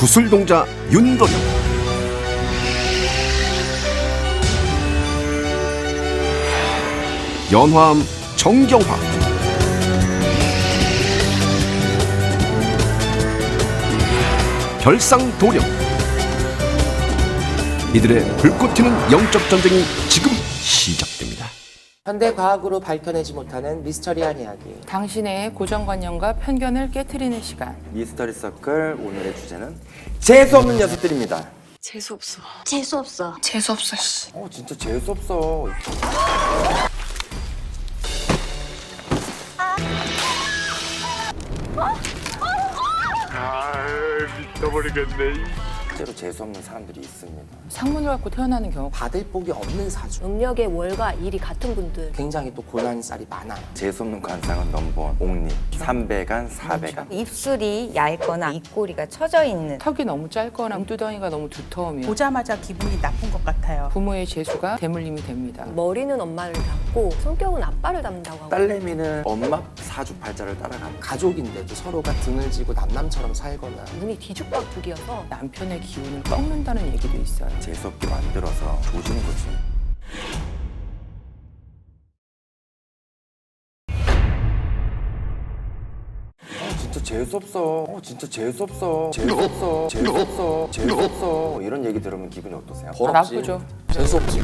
구슬동자 윤도령, 연화암 정경화, 별상도령. 이들의 불꽃 튀는 영적 전쟁이 지금 시작됩니다. 현대 과학으로 밝혀내지 못하는 미스터리한 이야기. 당신의 고정관념과 편견을 깨트리는 시간. 미스터리 서클 오늘의 주제는 재수없는 녀석들입니다. 재수없어. 재수없어. 재수없어, 씨. 진짜 재수없어. 실제로 재수없는 사람들이 있습니다. 상문을 갖고 태어나는 경우 받을 복이 없는 사주. 음력의 월과 일이 같은 분들. 굉장히 또 고난살이 많아요. 재수없는 관상은 넘버원 옥리, 삼배간, 사배간. 입술이 얇거나 입꼬리가 처져 있는 턱이 너무 짧거나 눈두덩이가 너무 두터우면 보자마자 기분이 나쁜 것 같아요. 부모의 재수가 대물림이 됩니다. 머리는 엄마를 닮고 성격은 아빠를 닮는다고 하고. 딸내미는 엄마 사주팔자를 따라갑니다. 가족인데도 서로가 등을 지고 남남처럼 살거나. 눈이 뒤죽박죽이어서 남편의 기운을 꺾는다는 얘기도 있어요. 재수없게 만들어서 조지는 거지. 진짜 재수없어. 진짜 재수없어. 재수없어. 재수없어. 재수없어. 이런 얘기 들으면 기분이 어떠세요? 더럽지. 나쁘죠. 재수없지.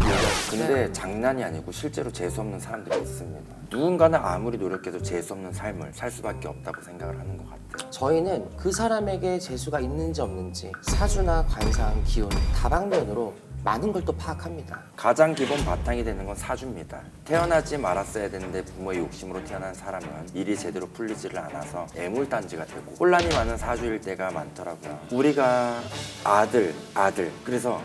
근데 장난이 아니고 실제로 재수없는 사람들이 있습니다. 누군가는 아무리 노력해도 재수없는 삶을 살 수밖에 없다고 생각을 하는 것 같아요. 저희는 그 사람에게 재수가 있는지 없는지 사주나 관상, 기운 다방면으로 많은 걸 또 파악합니다. 가장 기본 바탕이 되는 건 사주입니다. 태어나지 말았어야 되는데 부모의 욕심으로 태어난 사람은 일이 제대로 풀리지를 않아서 애물단지가 되고 혼란이 많은 사주일 때가 많더라고요. 우리가 아들 그래서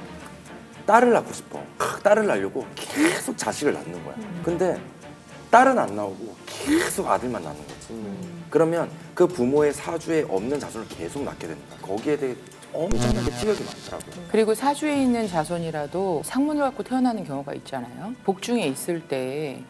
딸을 낳고 싶어. 딸을 낳으려고 계속 자식을 낳는 거야. 근데 딸은 안 나오고 계속 아들만 낳는 거지. 그러면 그 부모의 사주에 없는 자손을 계속 낳게 됩니다. 거기에 대해 엄청나게 티격이 많더라고요. 그리고 사주에 있는 자손이라도 상문을 갖고 태어나는 경우가 있잖아요. 복중에 있을 때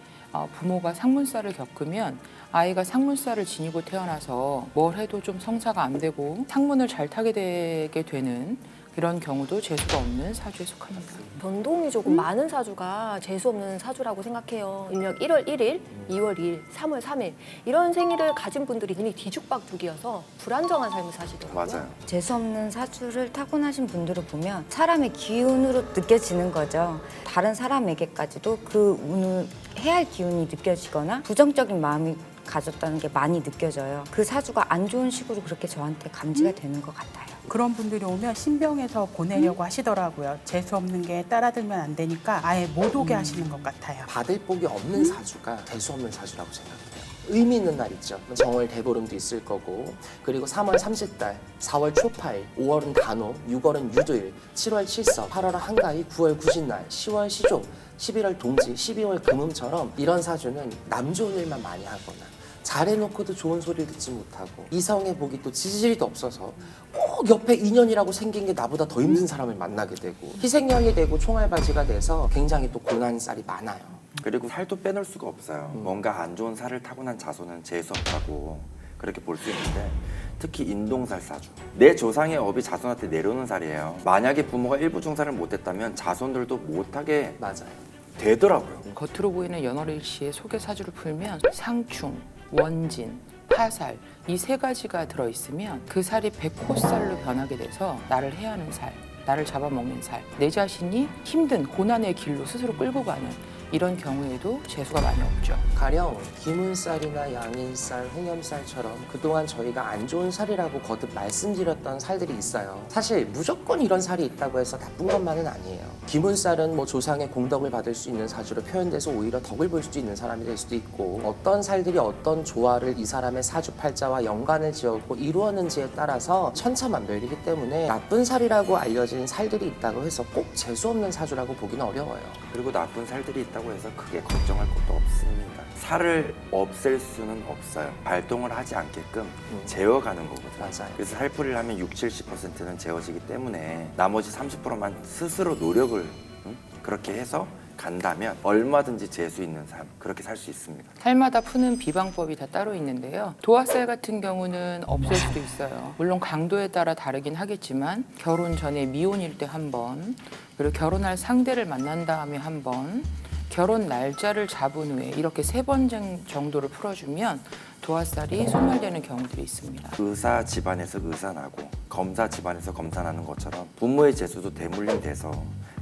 부모가 상문살을 겪으면 아이가 상문살을 지니고 태어나서 뭘 해도 좀 성사가 안 되고 상문을 잘 타게 되게 되는 그런 경우도 재수가 없는 사주에 속합니다. 변동이 조금 많은 사주가 재수없는 사주라고 생각해요. 음력 1월 1일, 2월 2일, 3월 3일 이런 생일을 가진 분들이 눈이 뒤죽박죽이어서 불안정한 삶을 사시더라고요. 맞아요. 재수없는 사주를 타고나신 분들을 보면 사람의 기운으로 느껴지는 거죠. 다른 사람에게까지도 그 운을 해야 할 기운이 느껴지거나 부정적인 마음이 가졌다는 게 많이 느껴져요. 그 사주가 안 좋은 식으로 그렇게 저한테 감지가 되는 것 같아요. 그런 분들이 오면 신병에서 보내려고 하시더라고요. 재수없는 게 따라들면 안 되니까 아예 못 오게 하시는 것 같아요. 받을 복이 없는 사주가 재수 없는 사주라고 생각해요. 의미 있는 날 있죠. 정월 대보름도 있을 거고, 그리고 3월 30달, 4월 초파일, 5월은 단오, 6월은 유도일, 7월 칠서, 8월은 한가위, 9월 구신날, 10월 시조, 11월 동지, 12월 금음처럼 이런 사주는 남 좋은 일만 많이 하거나 잘해놓고도 좋은 소리를 듣지 못하고 이성의 복이 또 지지리도 없어서 꼭 옆에 인연이라고 생긴 게 나보다 더 힘든 사람을 만나게 되고 희생양이 되고 총알바지가 돼서 굉장히 또 고난살이 많아요. 그리고 살도 빼놓을 수가 없어요. 뭔가 안 좋은 살을 타고난 자손은 재수없다고 그렇게 볼 수 있는데 특히 인동살 사주. 내 조상의 업이 자손한테 내려오는 살이에요. 만약에 부모가 일부 중살을 못했다면 자손들도 못하게 맞아요. 되더라고요. 겉으로 보이는 연월일시의 속의 사주를 풀면 상충, 원진, 파살 이 세 가지가 들어있으면 그 살이 백호살로 변하게 돼서 나를 해하는 살, 나를 잡아먹는 살, 내 자신이 힘든 고난의 길로 스스로 끌고 가는 이런 경우에도 재수가 많이 없죠. 가령 기문살이나 양인살, 홍염살처럼 그동안 저희가 안 좋은 살이라고 거듭 말씀드렸던 살들이 있어요. 사실 무조건 이런 살이 있다고 해서 나쁜 것만은 아니에요. 기문살은 뭐 조상의 공덕을 받을 수 있는 사주로 표현돼서 오히려 덕을 볼 수도 있는 사람이 될 수도 있고 어떤 살들이 어떤 조화를 이 사람의 사주팔자와 연관을 지었고 이루었는지에 따라서 천차만별이기 때문에 나쁜 살이라고 알려진 살들이 있다고 해서 꼭 재수없는 사주라고 보기는 어려워요. 그리고 나쁜 살들이 있다고 해서 크게 걱정할 것도 없습니다. 살을 없앨 수는 없어요. 발동을 하지 않게끔 재워가는 거거든요. 맞아요. 그래서 살풀이를 하면 60-70%는 재워지기 때문에 나머지 30%만 스스로 노력을 그렇게 해서 간다면 얼마든지 재수 있는 삶 그렇게 살 수 있습니다. 살마다 푸는 비방법이 다 따로 있는데요. 도화살 같은 경우는 없을 수도 있어요. 물론 강도에 따라 다르긴 하겠지만 결혼 전에 미혼일 때 한 번, 그리고 결혼할 상대를 만난 다음에 한 번, 결혼 날짜를 잡은 후에 이렇게 3번 정도를 풀어주면 도화살이 소멸되는 경우들이 있습니다. 의사 집안에서 의사 나고 검사 집안에서 검사 나는 것처럼 부모의 재수도 대물림 돼서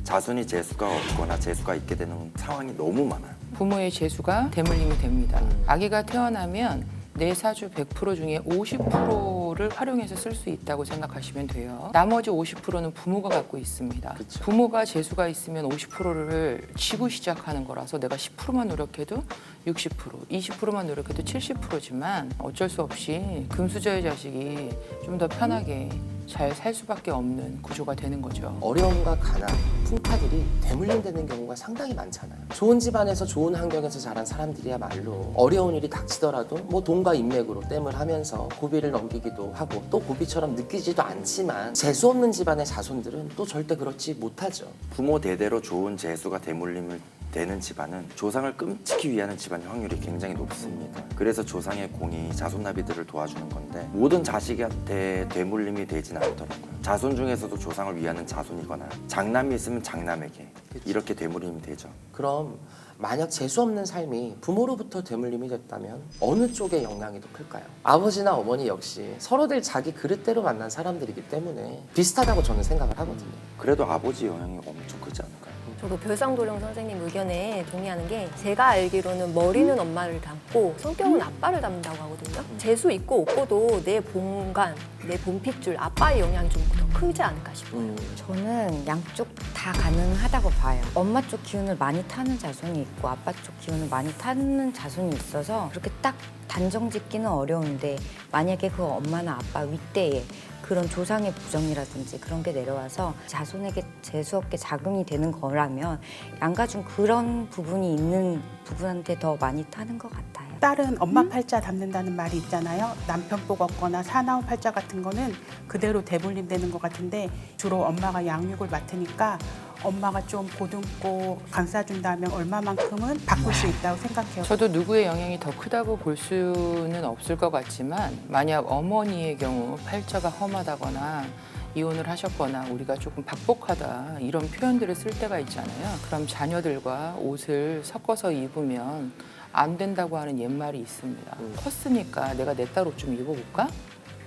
자손이 재수가 없거나 재수가 있게 되는 상황이 너무 많아요. 부모의 재수가 대물림이 됩니다. 아기가 태어나면 내 사주 100% 중에 50%를 활용해서 쓸 수 있다고 생각하시면 돼요. 나머지 50%는 부모가 갖고 있습니다. 그쵸. 부모가 재수가 있으면 50%를 쥐고 시작하는 거라서 내가 10%만 노력해도 60%, 20%만 노력해도 70%지만 어쩔 수 없이 금수저의 자식이 좀 더 편하게 잘 살 수밖에 없는 구조가 되는 거죠. 어려움과 가난, 풍파들이 대물림되는 경우가 상당히 많잖아요. 좋은 집안에서 좋은 환경에서 자란 사람들이야말로 어려운 일이 닥치더라도 뭐 돈과 인맥으로 땜을 하면서 고비를 넘기기도 하고 또 고비처럼 느끼지도 않지만 재수 없는 집안의 자손들은 또 절대 그렇지 못하죠. 부모 대대로 좋은 재수가 대물림을 되는 집안은 조상을 끔찍히 위하는 집안의 확률이 굉장히 높습니다. 그래서 조상의 공이 자손나비들을 도와주는 건데 모든 자식한테 대물림이 되진 않더라고요. 자손 중에서도 조상을 위하는 자손이거나 장남이 있으면 장남에게 이렇게 대물림이 되죠. 그럼 만약 재수 없는 삶이 부모로부터 대물림이 됐다면 어느 쪽의 영향이 더 클까요? 아버지나 어머니 역시 서로들 자기 그릇대로 만난 사람들이기 때문에 비슷하다고 저는 생각을 하거든요. 그래도 아버지 영향이 엄청 크지 않을까요? 저도 별상도령 선생님 의견에 동의하는 게 제가 알기로는 머리는 엄마를 닮고 성격은 아빠를 닮는다고 하거든요. 재수 있고 없고도 내 본관, 내 본핏줄 아빠의 영향이 좀 더 크지 않을까 싶어요. 저는 양쪽 다 가능하다고 봐요. 엄마 쪽 기운을 많이 타는 자손이 있고 아빠 쪽 기운을 많이 타는 자손이 있어서 그렇게 딱 단정 짓기는 어려운데 만약에 그 엄마나 아빠 윗대에 그런 조상의 부정이라든지 그런 게 내려와서 자손에게 재수없게 작용이 되는 거라면 양가 중 그런 부분이 있는 부분한테 더 많이 타는 것 같아요. 딸은 엄마 팔자 닮는다는 말이 있잖아요. 남편 복 없거나 사나운 팔자 같은 거는 그대로 대물림되는 것 같은데 주로 엄마가 양육을 맡으니까 엄마가 좀 보듬고 감싸준다면 얼마만큼은 바꿀 수 있다고 생각해요. 저도 누구의 영향이 더 크다고 볼 수는 없을 것 같지만 만약 어머니의 경우 팔자가 험하다거나 이혼을 하셨거나 우리가 조금 박복하다 이런 표현들을 쓸 때가 있잖아요. 그럼 자녀들과 옷을 섞어서 입으면 안 된다고 하는 옛말이 있습니다. 컸으니까 내가 내 딸 옷 좀 입어볼까?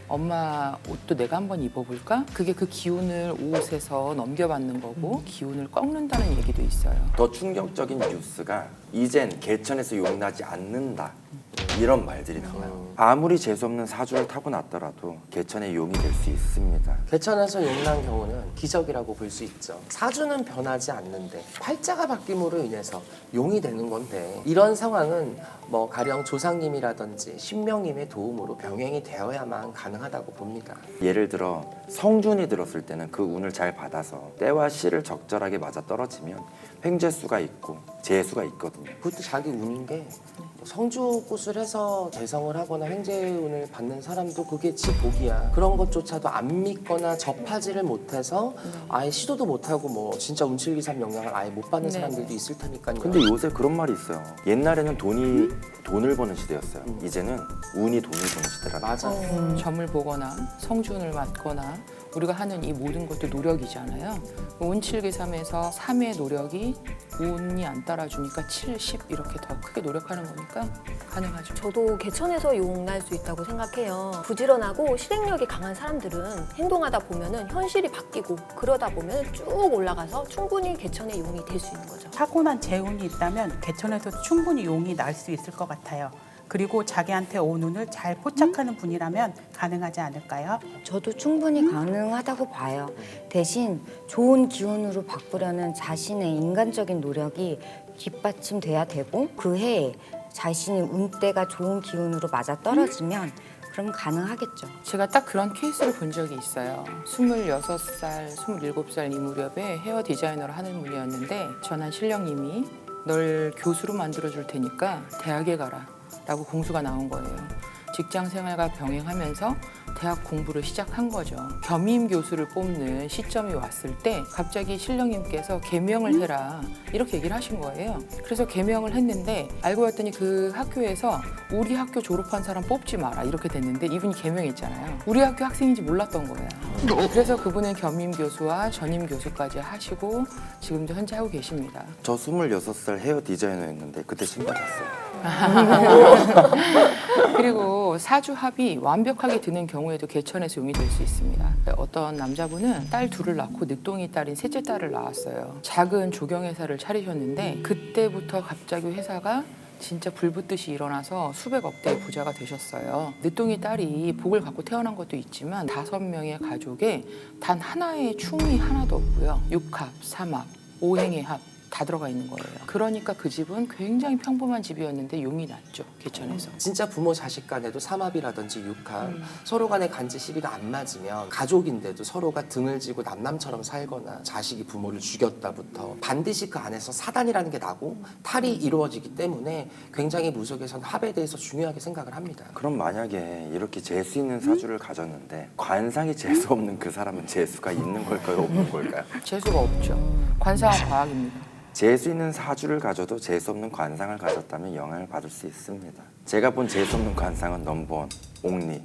엄마 옷도 내가 한번 입어볼까? 그게 그 기운을 옷에서 넘겨받는 거고 기운을 꺾는다는 얘기도 있어요. 더 충격적인 뉴스가 이젠 개천에서 용나지 않는다 이런 말들이 나와요. 아무리 재수없는 사주를 타고났더라도 개천의 용이 될 수 있습니다. 개천에서 용난 경우는 기적이라고 볼 수 있죠. 사주는 변하지 않는데 팔자가 바뀜으로 인해서 용이 되는 건데 이런 상황은 뭐 가령 조상님이라든지 신명님의 도움으로 병행이 되어야만 가능하다고 봅니다. 예를 들어 성준이 들었을 때는 그 운을 잘 받아서 때와 시를 적절하게 맞아 떨어지면 횡재수가 있고 재수가 있거든요. 그것도 자기 운인 게 성주굿을 해서 재성을 하거나 횡재운을 받는 사람도 그게 지 복이야. 그런 것조차도 안 믿거나 접하지를 못해서 아예 시도도 못하고 뭐 진짜 운칠기삼 영향을 아예 못 받는 네. 사람들도 있을 테니까요. 근데 요새 그런 말이 있어요. 옛날에는 돈을 버는 시대였어요. 이제는 운이 돈을 버는 시대라는 맞아. 점을 보거나 성준을 맞거나 우리가 하는 이 모든 것도 노력이잖아요. 운칠기삼에서 3의 노력이 운이 안 따라주니까 7, 10 이렇게 더 크게 노력하는 거니까 가능하죠. 저도 개천에서 용날 수 있다고 생각해요. 부지런하고 실행력이 강한 사람들은 행동하다 보면은 현실이 바뀌고 그러다 보면 쭉 올라가서 충분히 개천의 용이 될 수 있는 거죠. 타고난 재운이 있다면 개천에서도 충분히 용이 날 수 있을 것 같아요. 그리고 자기한테 온 운을 잘 포착하는 분이라면 가능하지 않을까요? 저도 충분히 가능하다고 봐요. 대신 좋은 기운으로 바꾸려는 자신의 인간적인 노력이 뒷받침돼야 되고 그 해에 자신이 운대가 좋은 기운으로 맞아 떨어지면 그럼 가능하겠죠. 제가 딱 그런 케이스를 본 적이 있어요. 26살, 27살 이 무렵에 헤어 디자이너를 하는 분이었는데 전한 신령님이 널 교수로 만들어줄 테니까 대학에 가라 라고 공수가 나온 거예요. 직장 생활과 병행하면서 대학 공부를 시작한 거죠. 겸임 교수를 뽑는 시점이 왔을 때 갑자기 신령님께서 개명을 해라 이렇게 얘기를 하신 거예요. 그래서 개명을 했는데 알고 봤더니 그 학교에서 우리 학교 졸업한 사람 뽑지 마라 이렇게 됐는데 이분이 개명했잖아요. 우리 학교 학생인지 몰랐던 거예요. 그래서 그분은 겸임 교수와 전임 교수까지 하시고 지금도 현재 하고 계십니다. 저 26살 헤어 디자이너였는데 그때 신고 샀어요. 그리고 사주합이 완벽하게 드는 경우에도 개천에서 용이 될 수 있습니다. 어떤 남자분은 딸 둘을 낳고 늦둥이 딸인 셋째 딸을 낳았어요. 작은 조경회사를 차리셨는데 그때부터 갑자기 회사가 진짜 불붙듯이 일어나서 수백억 대의 부자가 되셨어요. 늦둥이 딸이 복을 갖고 태어난 것도 있지만 5명의 가족에 단 하나의 충이 하나도 없고요. 육합, 삼합, 오행의 합 다 들어가 있는 거예요. 그러니까 그 집은 굉장히 평범한 집이었는데 용이 났죠. 개천에서. 진짜 부모 자식 간에도 삼합이라든지 육합 서로 간의 간지 시비가 안 맞으면 가족인데도 서로가 등을 지고 남남처럼 살거나 자식이 부모를 죽였다부터 반드시 그 안에서 사단이라는 게 나고 탈이 이루어지기 때문에 굉장히 무속에서는 합에 대해서 중요하게 생각을 합니다. 그럼 만약에 이렇게 재수 있는 사주를 가졌는데 관상이 재수 없는 그 사람은 재수가 있는 걸까요? 없는 걸까요? 재수가 없죠. 관상은 과학입니다. 재수 있는 사주를 가져도 재수 없는 관상을 가졌다면 영향을 받을 수 있습니다. 제가 본 재수 없는 관상은 넘버원, 옥리,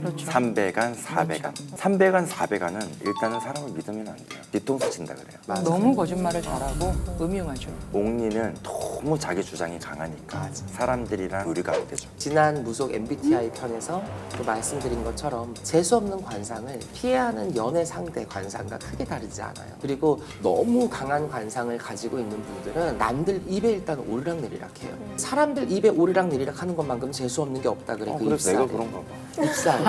그렇죠. 삼배간, 사배간. 삼배간, 사배간은 일단은 사람을 믿으면 안 돼요. 뒤통수 친다 그래요. 맞아요. 너무 거짓말을 잘하고 음흉하죠. 옥리는 너무 자기 주장이 강하니까 사람들이랑 교류가 안 되죠. 지난 무속 MBTI 편에서 또 말씀드린 것처럼 재수 없는 관상을 피해야 하는 연애 상대 관상과 크게 다르지 않아요. 그리고 너무 강한 관상을 가지고 있는 분들은 남들 입에 일단 오르락내리락 해요. 사람들 입에 오르락내리락 하는 것만큼 재수 없는 게 없다 그래. 그 그래서 입살. 내가 그런가 봐. 입살.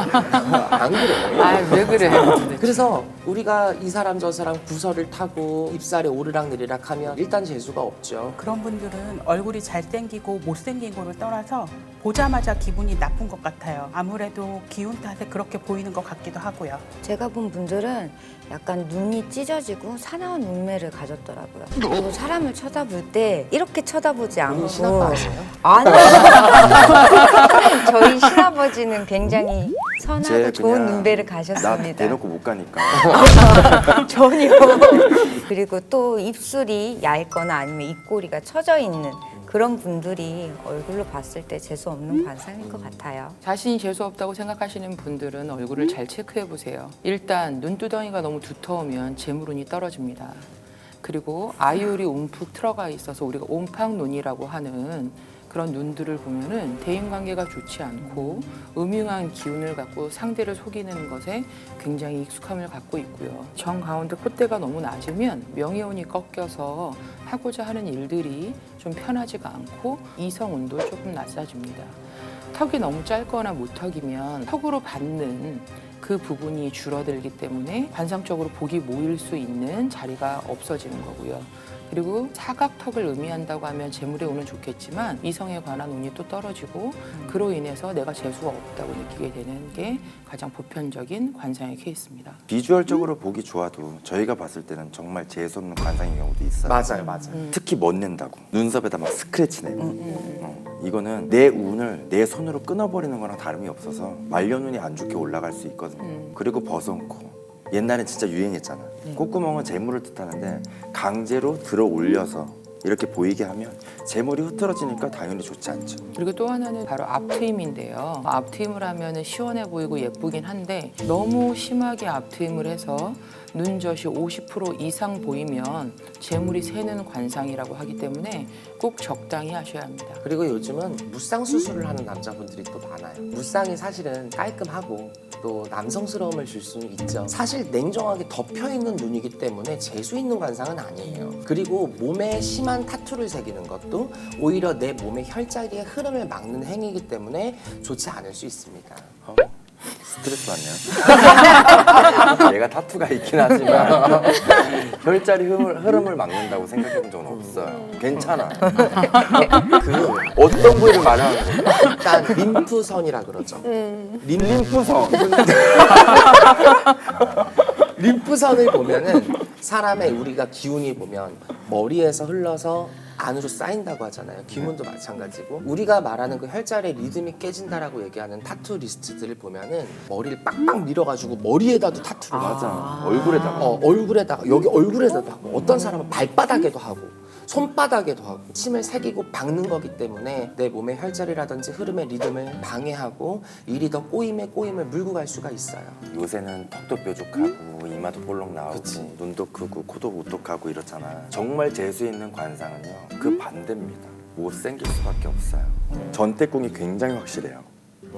안 그래요? 아, 왜 그래? 그래서 우리가 이 사람 저 사람 구설을 타고 입살에 오르락내리락 하면 일단 재수가 없죠. 그런 분들은 얼굴이 잘생기고 못생긴 거를 떠나서 보자마자 기분이 나쁜 것 같아요. 아무래도 기운 탓에 그렇게 보이는 것 같기도 하고요. 제가 본 분들은 약간 눈이 찢어지고 사나운 눈매를 가졌더라고요. 그리고 사람을 쳐다볼 때 이렇게 쳐다보지 않고 본인 신앙도 아세요? 아니 저희 신아버지는 굉장히 선하고 좋은 눈매를 나 가셨습니다. 대놓고 못 가니까. 전혀. 그리고 또 입술이 얇거나 아니면 입꼬리가 처져 있는 그런 분들이 얼굴로 봤을 때 재수 없는 관상일 것 같아요. 자신이 재수 없다고 생각하시는 분들은 얼굴을 잘 체크해 보세요. 일단 눈두덩이가 너무 두터우면 재물운이 떨어집니다. 그리고 아이올이 움푹 들어가 있어서 우리가 옴팡눈이라고 하는 그런 눈들을 보면은 대인관계가 좋지 않고 음흉한 기운을 갖고 상대를 속이는 것에 굉장히 익숙함을 갖고 있고요. 정 가운데 콧대가 너무 낮으면 명예운이 꺾여서 하고자 하는 일들이 좀 편하지가 않고 이성운도 조금 낮아집니다. 턱이 너무 짧거나 무턱이면 턱으로 받는 그 부분이 줄어들기 때문에 관상적으로 복이 모일 수 있는 자리가 없어지는 거고요. 그리고 사각턱을 의미한다고 하면 재물의 운은 좋겠지만 이성에 관한 운이 또 떨어지고 그로 인해서 내가 재수가 없다고 느끼게 되는 게 가장 보편적인 관상의 케이스입니다. 비주얼적으로 보기 좋아도 저희가 봤을 때는 정말 재수 없는 관상인 경우도 있어요. 맞아요, 맞아요. 특히 멋낸다고 눈썹에다 막 스크래치 내고 이거는 내 운을 내 손으로 끊어버리는 거랑 다름이 없어서 말년운이 안 좋게 올라갈 수 있거든요. 그리고 버선코 옛날엔 진짜 유행했잖아. 콧구멍은 재물을 뜻하는데 강제로 들어 올려서 이렇게 보이게 하면 재물이 흐트러지니까 당연히 좋지 않죠. 그리고 또 하나는 바로 앞트임인데요. 앞트임을 하면 시원해 보이고 예쁘긴 한데 너무 심하게 앞트임을 해서 눈젖이 50% 이상 보이면 재물이 새는 관상이라고 하기 때문에 꼭 적당히 하셔야 합니다. 그리고 요즘은 무쌍 수술을 하는 남자분들이 또 많아요. 무쌍이 사실은 깔끔하고 또 남성스러움을 줄 수는 있죠. 사실 냉정하게 덮여있는 눈이기 때문에 재수 있는 관상은 아니에요. 그리고 몸에 심한 타투를 새기는 것도 오히려 내 몸의 혈자리의 흐름을 막는 행위이기 때문에 좋지 않을 수 있습니다. 스트레스 받네요. 얘가 타투가 있긴 하지만 혈자리 흐름을 막는다고 생각해 본 적은 없어요. 괜찮아. 그 어떤 부위를 말하는 거예요? 일단 림프선이라 그러죠. 림프선. 림프선을 보면은 사람의 우리가 기운이 보면 머리에서 흘러서 안으로 쌓인다고 하잖아요. 기문도 마찬가지고 우리가 말하는 그 혈자리의 리듬이 깨진다라고 얘기하는 타투 리스트들을 보면은 머리를 빡빡 밀어가지고 머리에다도 타투를 맞아. 얼굴에다가. 얼굴에다가 여기 얼굴에다도 하고 어떤 사람은 발바닥에도 하고 손바닥에도 하고 침을 새기고 박는 거기 때문에 내 몸의 혈자리라든지 흐름의 리듬을 방해하고 일이 더 꼬임에 꼬임을 물고 갈 수가 있어요. 요새는 턱도 뾰족하고 이마도 볼록 나오고 그치. 눈도 크고 코도 우뚝하고 이렇잖아. 정말 재수 있는 관상은요 그 반대입니다. 못생길 수밖에 없어요. 전태궁이 굉장히 확실해요.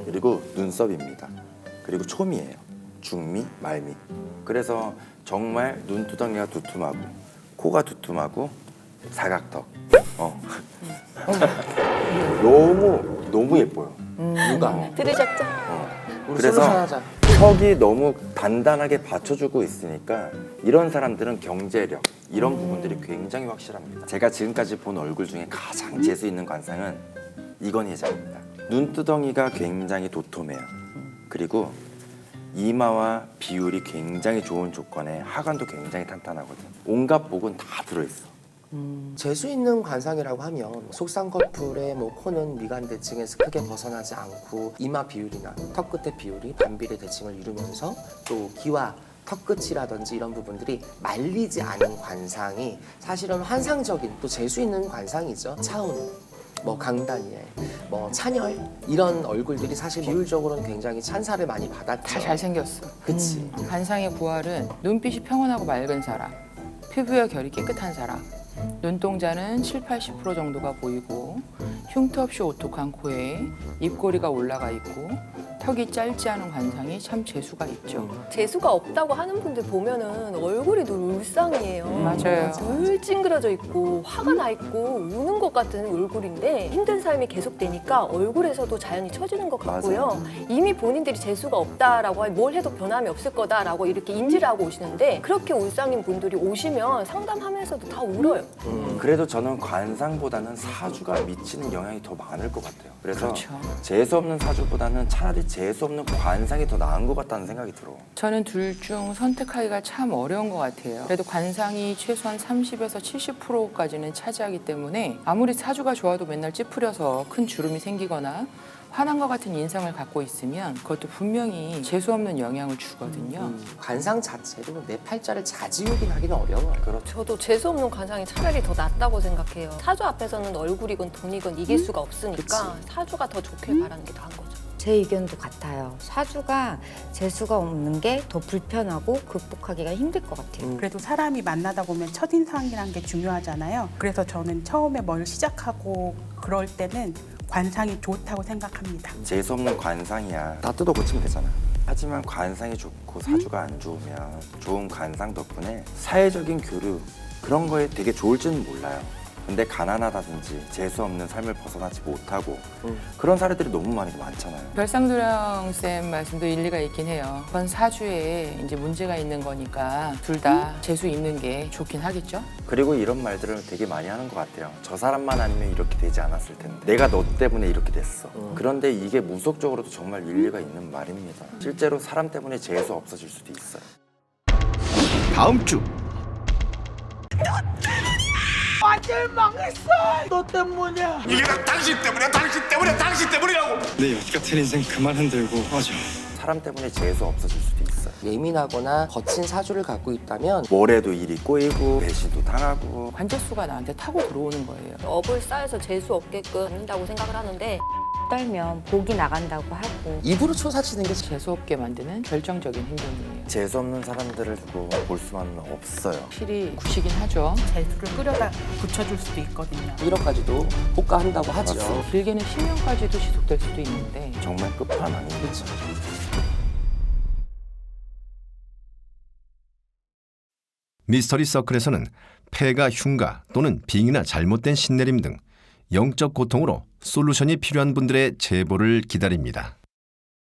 그리고 눈썹입니다. 그리고 촘이에요. 중미, 말미. 그래서 정말 눈두덩이가 두툼하고 코가 두툼하고 사각턱. 너무 예뻐요. 누가? 들으셨죠? 우리 그래서 솔루션 하자. 턱이 너무 단단하게 받쳐주고 있으니까 이런 사람들은 경제력 이런 부분들이 굉장히 확실합니다. 제가 지금까지 본 얼굴 중에 가장 재수 있는 관상은 이건희 회장입니다. 눈두덩이가 굉장히 도톰해요. 그리고 이마와 비율이 굉장히 좋은 조건에 하관도 굉장히 탄탄하거든. 온갖 복은 다 들어있어. 재수 있는 관상이라고 하면 속쌍꺼풀의 뭐 코는 미간 대칭에서 크게 벗어나지 않고 이마 비율이나 턱 끝의 비율이 반비례 대칭을 이루면서 또 귀와 턱 끝이라든지 이런 부분들이 말리지 않은 관상이 사실은 환상적인 또 재수 있는 관상이죠. 차운, 뭐 강다니엘, 뭐 찬열 이런 얼굴들이 사실 비율적으로는 굉장히 찬사를 많이 받았죠. 다 잘생겼어. 그치. 관상의 부활은 눈빛이 평온하고 맑은 사람, 피부의 결이 깨끗한 사람, 눈동자는 70~80% 정도가 보이고 흉터 없이 오똑한 코에 입꼬리가 올라가 있고 턱이 짧지 않은 관상이 참 재수가 있죠. 재수가 없다고 하는 분들 보면은 얼굴이 늘 울상이에요. 맞아요. 늘 찡그러져 있고 화가 나 있고 우는 것 같은 얼굴인데 힘든 삶이 계속되니까 얼굴에서도 자연이 처지는 것 같고요. 이미 본인들이 재수가 없다라고 뭘 해도 변함이 없을 거다라고 이렇게 인지를 하고 오시는데 그렇게 울상인 분들이 오시면 상담하면서도 다 울어요. 그래도 저는 관상보다는 사주가 미치는 영향이 더 많을 것 같아요. 그래서 그렇죠. 재수 없는 사주보다는 차라리 재수 없는 관상이 더 나은 것 같다는 생각이 들어. 저는 둘 중 선택하기가 참 어려운 것 같아요. 그래도 관상이 최소한 30에서 70%까지는 차지하기 때문에 아무리 사주가 좋아도 맨날 찌푸려서 큰 주름이 생기거나 화난 것 같은 인상을 갖고 있으면 그것도 분명히 재수 없는 영향을 주거든요. 관상 자체로 내 팔자를 자지우긴하기는 어려워요. 그렇죠. 저도 재수 없는 관상이 차라리 더 낫다고 생각해요. 사주 앞에서는 얼굴이건 돈이건 이길 수가 없으니까 사주가 더 좋길 바라는 게 나은 거죠. 제 의견도 같아요. 사주가 재수가 없는 게 더 불편하고 극복하기가 힘들 것 같아요. 그래도 사람이 만나다 보면 첫인상이란 게 중요하잖아요. 그래서 저는 처음에 뭘 시작하고 그럴 때는 관상이 좋다고 생각합니다. 재수 없는 관상이야. 다 뜯어 고치면 되잖아. 하지만 관상이 좋고 사주가 안 좋으면 좋은 관상 덕분에 사회적인 교류 그런 거에 되게 좋을지는 몰라요. 근데 가난하다든지 재수 없는 삶을 벗어나지 못하고 그런 사례들이 너무 많잖아요. 별상도령 쌤 말씀도 일리가 있긴 해요. 그건 사주에 이제 문제가 있는 거니까 둘 다 재수 있는 게 좋긴 하겠죠. 그리고 이런 말들을 되게 많이 하는 것 같아요. 저 사람만 아니면 이렇게 되지 않았을 텐데 내가 너 때문에 이렇게 됐어. 그런데 이게 무속적으로도 정말 일리가 있는 말입니다. 실제로 사람 때문에 재수 없어질 수도 있어요. 다음 주 이게 다 당신 때문이라고. 내 여기 같은 인생 그만 흔들고 하죠. 사람 때문에 재수 없어질 수도 있어요. 예민하거나 거친 사주를 갖고 있다면 뭐래도 일이 꼬이고 배신도 당하고 관재수가 나한테 타고 들어오는 거예요. 업을 쌓여서 재수 없게끔 만든다고 생각을 하는데 떨면 복이 나간다고 하고 입으로 초사치는 게 재수 없게 만드는 결정적인 행동이에요. 재수 없는 사람들을 두고 볼 수만은 없어요. 필히 구시긴 하죠. 재수를 끌어다 붙여줄 수도 있거든요. 1억까지도 호가한다고 하죠. 길게는 10년까지도 지속될 수도 있는데 정말 끝판왕이죠. 그렇죠. 미스터리 서클에서는 폐가 흉가 또는 빙이나 잘못된 신내림 등 영적 고통으로 솔루션이 필요한 분들의 제보를 기다립니다.